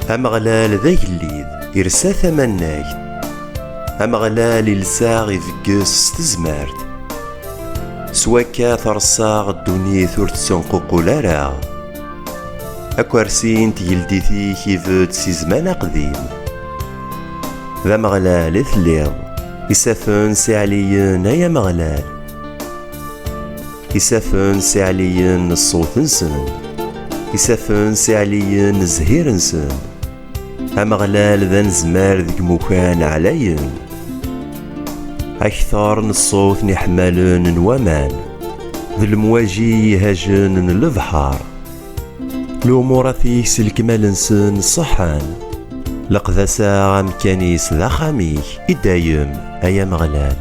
أمغلال ذا يليد إرسا ثمناك، أمغلال إلساغ يفقس تزمارت، سواكا ثرصاغ الدنيا ثور تسنقوقو لارا، أكوارسين تيلديثي كيفت سي زمان قديم. ذا مغلال إثليض إسافن سي عليين أيا مغلال، إسافن سي عليين الصوت نسن، إسافن سي عليين الزهير نسن، أمغلال ذا نزمار ذك مكان عليين، أكثر من الصوت نحملن ومان، ذا المواجي يهاجن البحار، الأمور فيكس الكمال نسن صحان، لقذا ساعة مكانيس ذا خاميك إدايم أيا مغلال.